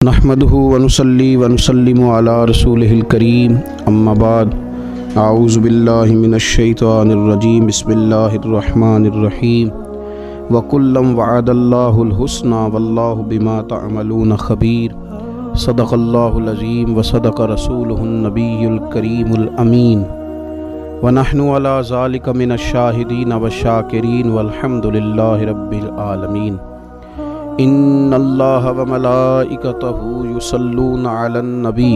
نحمده ونصلي ونسلم على رسوله الكريم اما بعد اعوذ باللہ من الشیطان الرجیم بسم اللہ الرحمن الرحیم وکلا وعد اللہ الحسنى واللہ بما تعملون خبیر صدق اللہ العظیم وصدق رسولہ النبی الکریم الامین ونحن علی ذلک من الشاہدین والشاکرین والحمد للہ رب العالمین ان اللہ وملائکتہ یصلون علی النبی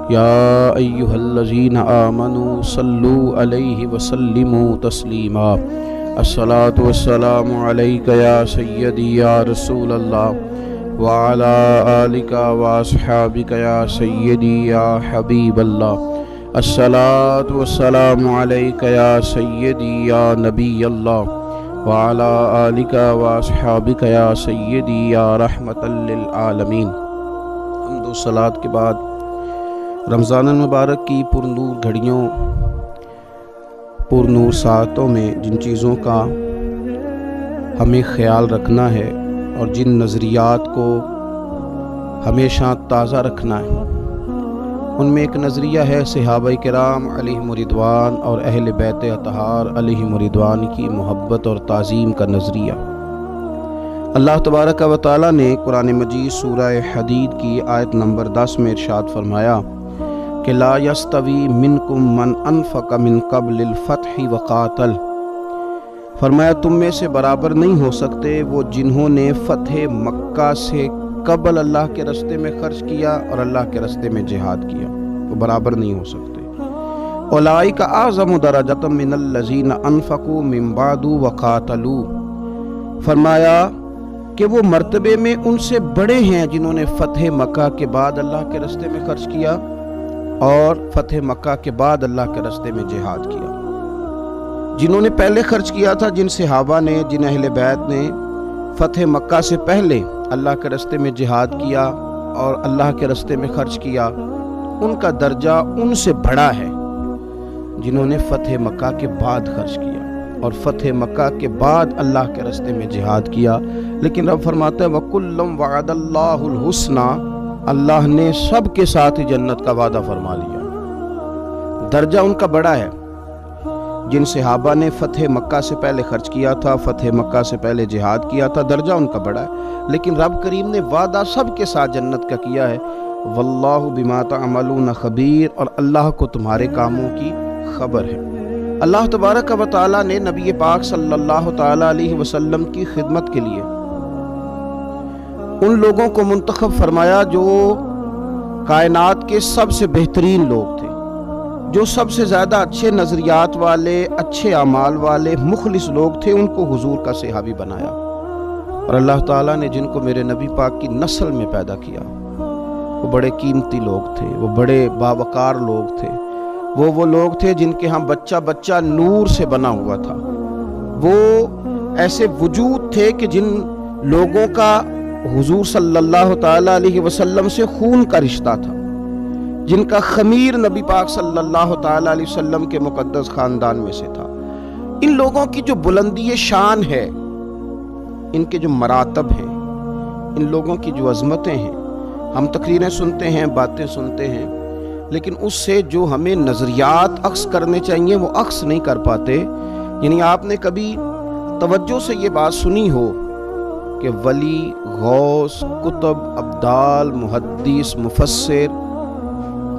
یا ایہا الذین آمنوا صلوا علیہ وسلموا تسلیما الصلاة والسلام علیک یا سیدی یا رسول اللہ وعلی آلک واصحابک یا سیدی یا حبیب اللہ الصلاة والسلام علیک یا سیدی یا نبی اللہ وعلی آلک واصحابک یا سیدی یا رحمت للعالمین۔ حمد و صلوات کے بعد رمضان المبارک کی پرنور گھڑیوں پرنور ساعتوں میں جن چیزوں کا ہمیں خیال رکھنا ہے اور جن نظریات کو ہمیشہ تازہ رکھنا ہے، ان میں ایک نظریہ ہے صحابہ کرام علیہم رضوان اور اہل بیت اطہار علیہم رضوان کی محبت اور تعظیم کا نظریہ۔ اللہ تبارک و تعالیٰ نے قرآن مجید سورہ حدید کی آیت نمبر 10 میں ارشاد فرمایا کہ لا یستوی منکم من انفق من قبل الفتح وقاتل، فرمایا تم میں سے برابر نہیں ہو سکتے وہ جنہوں نے فتح مکہ سے قبل اللہ کے راستے میں خرچ کیا اور اللہ کے راستے میں جہاد کیا، وہ برابر نہیں ہو سکتے۔ اولئک اعظم درجۃ من الذین انفقوا من بعد وقاتلوا، فرمایا کہ وہ مرتبے میں ان سے بڑے ہیں جنہوں نے فتح مکہ کے بعد اللہ کے راستے میں خرچ کیا اور فتح مکہ کے بعد اللہ کے راستے میں جہاد کیا۔ جنہوں نے پہلے خرچ کیا تھا، جن صحابہ نے، جن اہل بیت نے فتح مکہ سے پہلے اللہ کے راستے میں جہاد کیا اور اللہ کے راستے میں خرچ کیا، ان کا درجہ ان سے بڑا ہے جنہوں نے فتح مکہ کے بعد خرچ کیا اور فتح مکہ کے بعد اللہ کے راستے میں جہاد کیا۔ لیکن رب فرماتا ہے وَكُلًّا وَعَدَ اللَّهُ الْحُسْنَى، اللہ نے سب کے ساتھ ہی جنت کا وعدہ فرما لیا۔ درجہ ان کا بڑا ہے۔ جن صحابہ نے فتح مکہ سے پہلے خرچ کیا تھا، فتح مکہ سے پہلے جہاد کیا تھا، درجہ ان کا بڑا ہے، لیکن رب کریم نے وعدہ سب کے ساتھ جنت کا کیا ہے۔ واللہ بما تعملون خبیر، اور اللہ کو تمہارے کاموں کی خبر ہے۔ اللہ تبارک و تعالیٰ نے نبی پاک صلی اللہ تعالیٰ علیہ وسلم کی خدمت کے لیے ان لوگوں کو منتخب فرمایا جو کائنات کے سب سے بہترین لوگ تھے، جو سب سے زیادہ اچھے نظریات والے، اچھے اعمال والے، مخلص لوگ تھے، ان کو حضور کا صحابی بنایا۔ اور اللہ تعالیٰ نے جن کو میرے نبی پاک کی نسل میں پیدا کیا، وہ بڑے قیمتی لوگ تھے، وہ بڑے باوقار لوگ تھے، وہ لوگ تھے جن کے ہاں بچہ بچہ نور سے بنا ہوا تھا۔ وہ ایسے وجود تھے کہ جن لوگوں کا حضور صلی اللہ تعالیٰ علیہ وسلم سے خون کا رشتہ تھا، جن کا خمیر نبی پاک صلی اللہ تعالیٰ علیہ وسلم کے مقدس خاندان میں سے تھا۔ ان لوگوں کی جو بلندی شان ہے، ان کے جو مراتب ہیں، ان لوگوں کی جو عظمتیں ہیں، ہم تقریریں سنتے ہیں، باتیں سنتے ہیں، لیکن اس سے جو ہمیں نظریات عکس کرنے چاہیے وہ عکس نہیں کر پاتے۔ یعنی آپ نے کبھی توجہ سے یہ بات سنی ہو کہ ولی، غوث، کتب، ابدال، محدث، مفسر،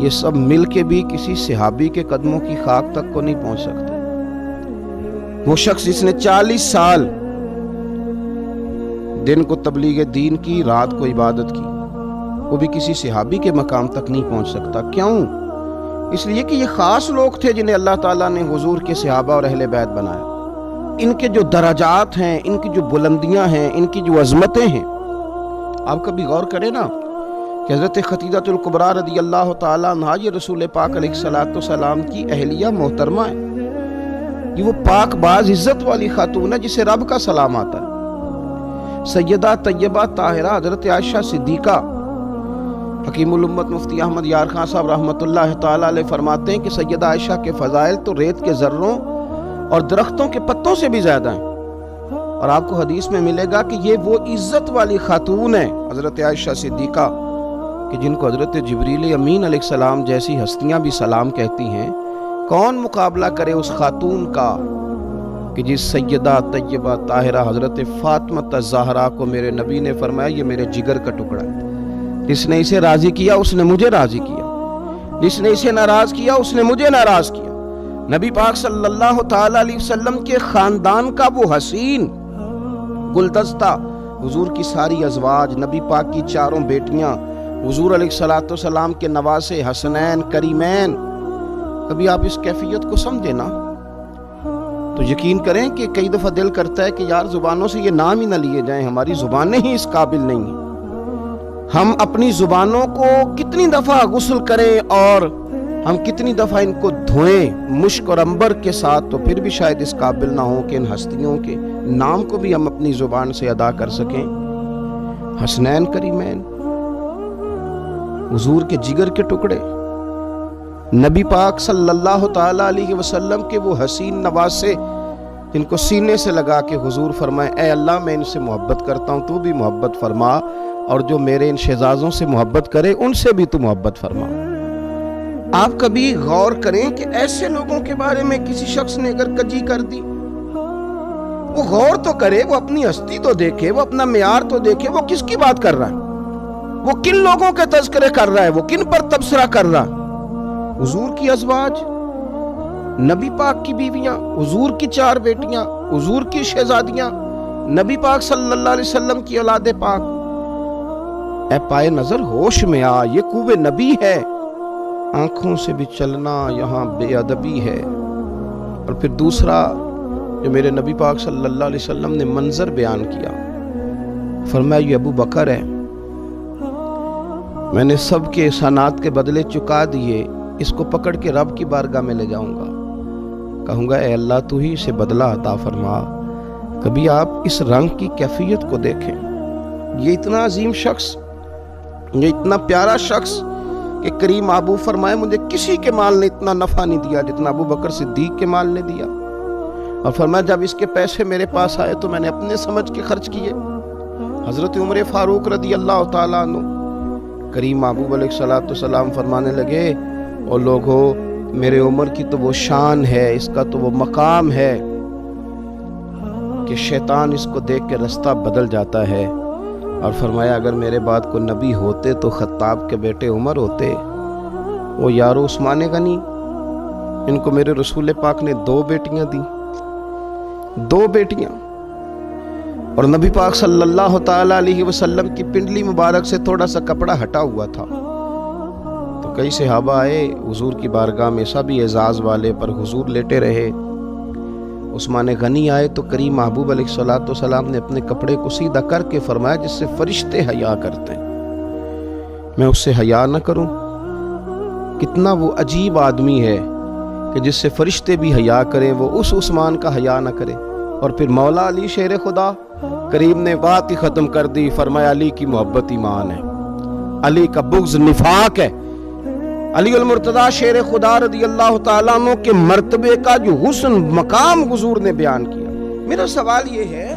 یہ سب مل کے بھی کسی صحابی کے قدموں کی خاک تک کو نہیں پہنچ سکتے۔ وہ شخص جس نے 40 سال دن کو تبلیغ دین کی، رات کو عبادت کی، وہ بھی کسی صحابی کے مقام تک نہیں پہنچ سکتا۔ کیوں؟ اس لیے کہ یہ خاص لوگ تھے جنہیں اللہ تعالیٰ نے حضور کے صحابہ اور اہل بیت بنایا۔ ان کے جو درجات ہیں، ان کی جو بلندیاں ہیں، ان کی جو عظمتیں ہیں، آپ کبھی غور کریں نا کہ حضرت خدیجہ الکبریٰ رضی اللہ تعالیٰ عنہا یہ رسول پاک علیہ الصلاۃ کی اہلیہ محترمہ ہے، یہ وہ پاک باز عزت والی خاتون ہے جسے رب کا سلام آتا ہے۔ سیدہ طیبہ طاہرہ حضرت عائشہ صدیقہ، حکیم الامت مفتی احمد یار خان صاحب رحمۃ اللہ تعالیٰ علیہ فرماتے ہیں کہ سیدہ عائشہ کے فضائل تو ریت کے ذروں اور درختوں کے پتوں سے بھی زیادہ ہیں۔ اور آپ کو حدیث میں ملے گا کہ یہ وہ عزت والی خاتون ہے حضرت عائشہ صدیقہ کہ جن کو حضرت جبریل امین علیہ السلام جیسی ہستیاں بھی سلام کہتی ہیں، کون مقابلہ کرے اس خاتون کا کہ جس سیدہ طیبہ طاہرہ حضرت فاطمہ الزہرا کو میرے نبی نے فرمایا یہ میرے جگر کا ٹکڑا ہے، جس نے اسے راضی کیا اس نے مجھے راضی کیا، جس نے اسے ناراض کیا اس نے مجھے ناراض کیا۔ نبی پاک صلی اللہ تعالی علیہ وسلم کے خاندان کا وہ حسین گلدستہ، حضور کی ساری ازواج، نبی پاک کی چاروں بیٹیاں، حضور علیہ السلام کے نواسے حسنین کریمین، کبھی آپ اس کیفیت کو سمجھیں نا تو یقین کریں کہ کئی دفعہ دل کرتا ہے کہ یار زبانوں سے یہ نام ہی نہ لیے جائیں، ہماری زبانیں ہی اس قابل نہیں ہیں۔ ہم اپنی زبانوں کو کتنی دفعہ غسل کریں اور ہم کتنی دفعہ ان کو دھوئیں مشک اور عنبر کے ساتھ، تو پھر بھی شاید اس قابل نہ ہوں کہ ان ہستیوں کے نام کو بھی ہم اپنی زبان سے ادا کر سکیں۔ حسنین کریمین، حضور کے جگر کے ٹکڑے، نبی پاک صلی اللہ تعالی علیہ وسلم کے وہ حسین نواسے جن کو سینے سے لگا کے حضور فرمائے اے اللہ میں ان سے محبت کرتا ہوں، تو بھی محبت فرما، اور جو میرے ان شہزادوں سے محبت کرے ان سے بھی تو محبت فرما۔ آپ کبھی غور کریں کہ ایسے لوگوں کے بارے میں کسی شخص نے اگر کجی کر دی، وہ غور تو کرے، وہ اپنی ہستی تو دیکھے، وہ اپنا معیار تو دیکھے، وہ کس کی بات کر رہا ہے، وہ کن لوگوں کے تذکرے کر رہا ہے، وہ کن پر تبصرہ کر رہا ہے۔ حضور کی ازواج، نبی پاک کی بیویاں، حضور کی چار بیٹیاں، حضور کی شہزادیاں، نبی پاک صلی اللہ علیہ وسلم کی اولاد پاک۔ اے پائے نظر ہوش میں آ، یہ کوہ نبی ہے، آنکھوں سے بھی چلنا یہاں بے ادبی ہے۔ اور پھر دوسرا جو میرے نبی پاک صلی اللہ علیہ وسلم نے منظر بیان کیا، فرمایا یہ ابو بکر ہے، میں نے سب کے احسانات کے بدلے چکا دیے، اس کو پکڑ کے رب کی بارگاہ میں لے جاؤں گا، کہوں گا اے اللہ تو ہی اسے بدلہ عطا فرما۔ کبھی آپ اس رنگ کی کیفیت کو دیکھیں، یہ اتنا عظیم شخص، یہ اتنا پیارا شخص کہ کریم ابو فرمائے مجھے کسی کے مال نے اتنا نفع نہیں دیا جتنا ابو بکر صدیق کے مال نے دیا، اور فرمایا جب اس کے پیسے میرے پاس آئے تو میں نے اپنے سمجھ کے خرچ کیے۔ حضرت عمر فاروق رضی اللہ تعالیٰ عنہ، کریم ابو علیہ السلام فرمانے لگے اور لوگو میرے عمر کی تو وہ شان ہے، اس کا تو وہ مقام ہے کہ شیطان اس کو دیکھ کے رستہ بدل جاتا ہے، اور فرمایا اگر میرے بعد کوئی نبی ہوتے تو خطاب کے بیٹے عمر ہوتے۔ وہ یارو عثمان غنی، ان کو میرے رسول پاک نے 2 بیٹیاں دیں، 2 بیٹیاں، اور نبی پاک صلی اللہ تعالی علیہ وسلم کی پنڈلی مبارک سے تھوڑا سا کپڑا ہٹا ہوا تھا، تو کئی صحابہ آئے حضور کی بارگاہ میں، سبھی اعزاز والے، پر حضور لیٹے رہے۔ عثمان غنی آئے تو کریم محبوب علیہ السلام نے اپنے کپڑے کو سیدھا کر کے فرمایا جس سے فرشتے حیا کرتے ہیں، میں اس سے حیا نہ کروں؟ کتنا وہ عجیب آدمی ہے کہ جس سے فرشتے بھی حیا کریں، وہ اس عثمان کا حیا نہ کرے۔ اور پھر مولا علی شیر خدا، کریم نے بات ہی ختم کر دی، فرمایا علی کی محبت ایمان ہے، علی کا بغض نفاق ہے۔ علی المرتضیٰ شیر خدا رضی اللہ تعالیٰ عنہ کے مرتبے کا جو حسن مقام حضور نے بیان کیا۔ میرا سوال یہ ہے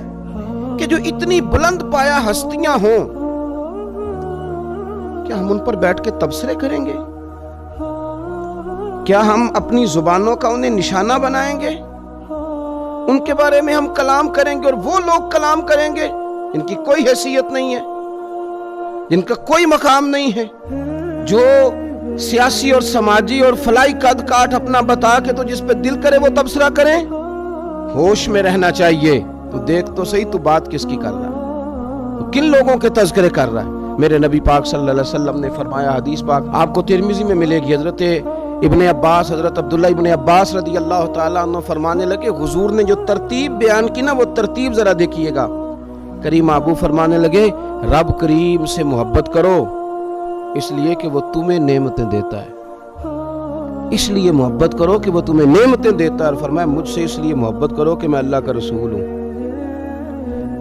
کہ جو اتنی بلند پایا ہستیاں ہوں، کیا ہم ان پر بیٹھ کے تبصرے کریں گے؟ کیا ہم اپنی زبانوں کا انہیں نشانہ بنائیں گے؟ ان کے بارے میں ہم کلام کریں گے، اور وہ لوگ کلام کریں گے جن کی کوئی حیثیت نہیں ہے، جن کا کوئی مقام نہیں ہے، جو سیاسی اور سماجی اور فلائی قد کاٹ اپنا بتا کے تو جس پہ دل کرے وہ تبصرہ کریں۔ ہوش میں رہنا چاہیے، تو دیکھ تو صحیح تو بات کس کی کر رہا ہے، تو کن لوگوں کے تذکرے کر رہا ہے۔ میرے نبی پاک صلی اللہ علیہ وسلم نے فرمایا، حدیث پاک آپ کو ترمذی میں ملے گی، حضرت ابن عباس، حضرت عبداللہ ابن عباس رضی اللہ تعالیٰ عنہ فرمانے لگے، حضور نے جو ترتیب بیان کی نا وہ ترتیب ذرا دیکھیے گا۔ کریم ابو فرمانے لگے رب کریم سے محبت کرو اس لیے کہ وہ تمہیں نعمتیں دیتا ہے، اس لیے محبت کرو کہ وہ تمہیں نعمتیں دیتا ہے، اور فرمایا مجھ سے اس لیے محبت کرو کہ میں اللہ کا رسول ہوں،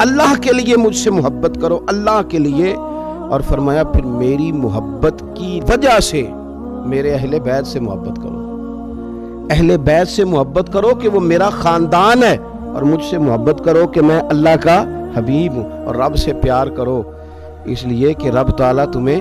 اللہ کے لیے مجھ سے محبت کرو، اللہ کے لیے۔ اور فرمایا پھر میری محبت کی وجہ سے میرے اہل بیت سے محبت کرو، اہل بیت سے محبت کرو کہ وہ میرا خاندان ہے، اور مجھ سے محبت کرو کہ میں اللہ کا حبیب ہوں، اور رب سے پیار کرو اس لیے کہ رب تعالیٰ تمہیں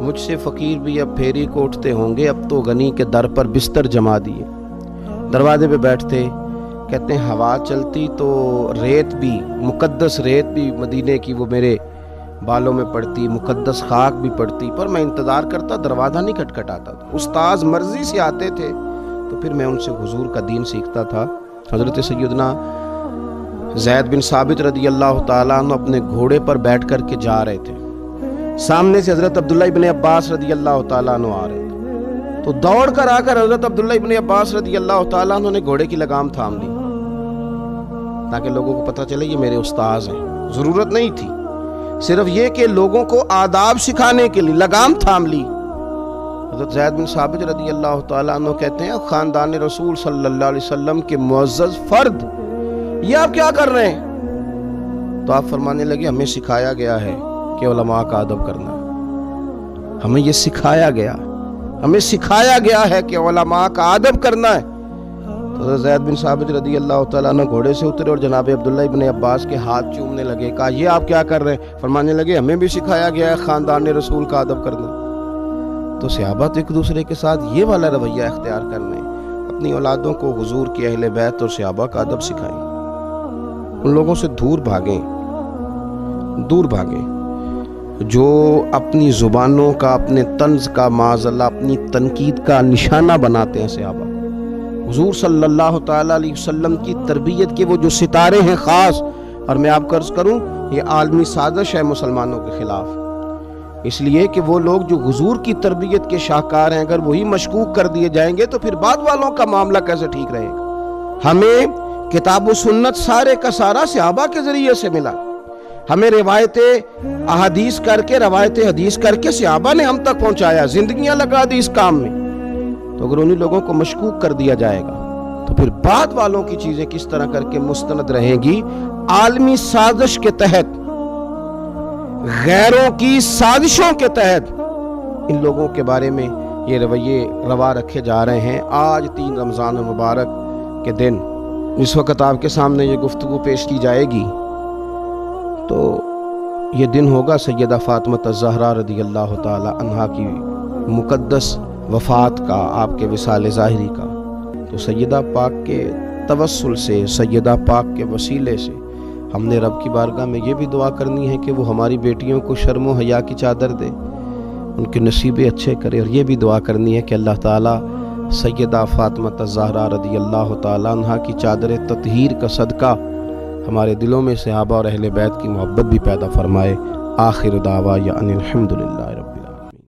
مجھ سے فقیر بھی اب پھیری کوٹتے ہوں گے، اب تو غنی کے در پر بستر جما دیے۔ دروازے پہ بیٹھتے، کہتے ہیں ہوا چلتی تو ریت بھی، مقدس ریت بھی مدینے کی وہ میرے بالوں میں پڑتی، مقدس خاک بھی پڑتی، پر میں انتظار کرتا، دروازہ نہیں کھٹکھٹاتا تھا۔ استاذ مرضی سے آتے تھے تو پھر میں ان سے حضور کا دین سیکھتا تھا۔ حضرت سیدنا زید بن ثابت رضی اللہ تعالیٰ عنہ اپنے گھوڑے پر بیٹھ کر کے جا رہے تھے، سامنے سے حضرت عبداللہ ابن عباس رضی اللہ تعالیٰ عنہ آ رہے تھے، تو دوڑ کر آ کر حضرت عبداللہ ابن عباس رضی اللہ تعالیٰ عنہ نے گھوڑے کی لگام تھام لی تاکہ لوگوں کو پتہ چلے یہ میرے استاذ ہیں۔ ضرورت نہیں تھی، صرف یہ کہ لوگوں کو آداب سکھانے کے لیے لگام تھام لی۔ حضرت زید بن ثابت رضی اللہ تعالیٰ عنہ کہتے ہیں خاندان رسول صلی اللہ علیہ وسلم کے معزز فرد، یہ آپ کیا کر رہے ہیں؟ تو آپ فرمانے لگے ہمیں سکھایا گیا ہے کہ علماء کا ادب کرنا ہے، ہمیں یہ سکھایا گیا ہے کہ علماء کا ادب کرنا ہے۔ تو حضرت زید بن ثابت رضی اللہ تعالیٰ عنہ گھوڑے سے اترے اور جناب عبداللہ ابن عباس کے ہاتھ چومنے لگے، کہا یہ آپ کیا کر رہے ہیں؟ فرمانے لگے ہمیں بھی سکھایا گیا ہے خاندان رسول کا ادب کرنا۔ تو صحابہ تو ایک دوسرے کے ساتھ یہ والا رویہ اختیار کرنے، اپنی اولادوں کو حضور کی اہل بیت اور صحابہ کا ادب سکھائیں، ان لوگوں سے دور بھاگیں جو اپنی زبانوں کا، اپنے طنز کا، معاذ اللہ اپنی تنقید کا نشانہ بناتے ہیں صحابہ۔ حضور صلی اللہ تعالیٰ علیہ وسلم کی تربیت کے وہ جو ستارے ہیں خاص، اور میں آپ عرض کروں یہ عالمی سازش ہے مسلمانوں کے خلاف، اس لیے کہ وہ لوگ جو حضور کی تربیت کے شاہکار ہیں اگر وہی مشکوک کر دیے جائیں گے تو پھر بعد والوں کا معاملہ کیسے ٹھیک رہے گا؟ ہمیں کتاب و سنت سارے کا سارا صحابہ کے ذریعے سے ملا، ہمیں روایت حدیث کر کے صحابہ نے ہم تک پہنچایا، زندگیاں لگا دی اس کام میں۔ تو اگر انہی لوگوں کو مشکوک کر دیا جائے گا تو پھر بعد والوں کی چیزیں کس طرح کر کے مستند رہیں گی؟ عالمی سازش کے تحت، غیروں کی سازشوں کے تحت ان لوگوں کے بارے میں یہ رویے روا رکھے جا رہے ہیں۔ آج 3 رمضان المبارک کے دن اس وقت آپ کے سامنے یہ گفتگو پیش کی جائے گی تو یہ دن ہوگا سیدہ فاطمہ الزہرا رضی اللہ تعالی عنہا کی مقدس وفات کا، آپ کے وصال ظاہری کا۔ تو سیدہ پاک کے توسل سے، سیدہ پاک کے وسیلے سے ہم نے رب کی بارگاہ میں یہ بھی دعا کرنی ہے کہ وہ ہماری بیٹیوں کو شرم و حیا کی چادر دے، ان کے نصیبے اچھے کرے، اور یہ بھی دعا کرنی ہے کہ اللہ تعالیٰ سیدہ فاطمہ الزہرا رضی اللہ تعالیٰ عنہا کی چادر تطہیر کا صدقہ ہمارے دلوں میں صحابہ اور اہل بیت کی محبت بھی پیدا فرمائے۔ آخر دعوانا ان الحمدللہ۔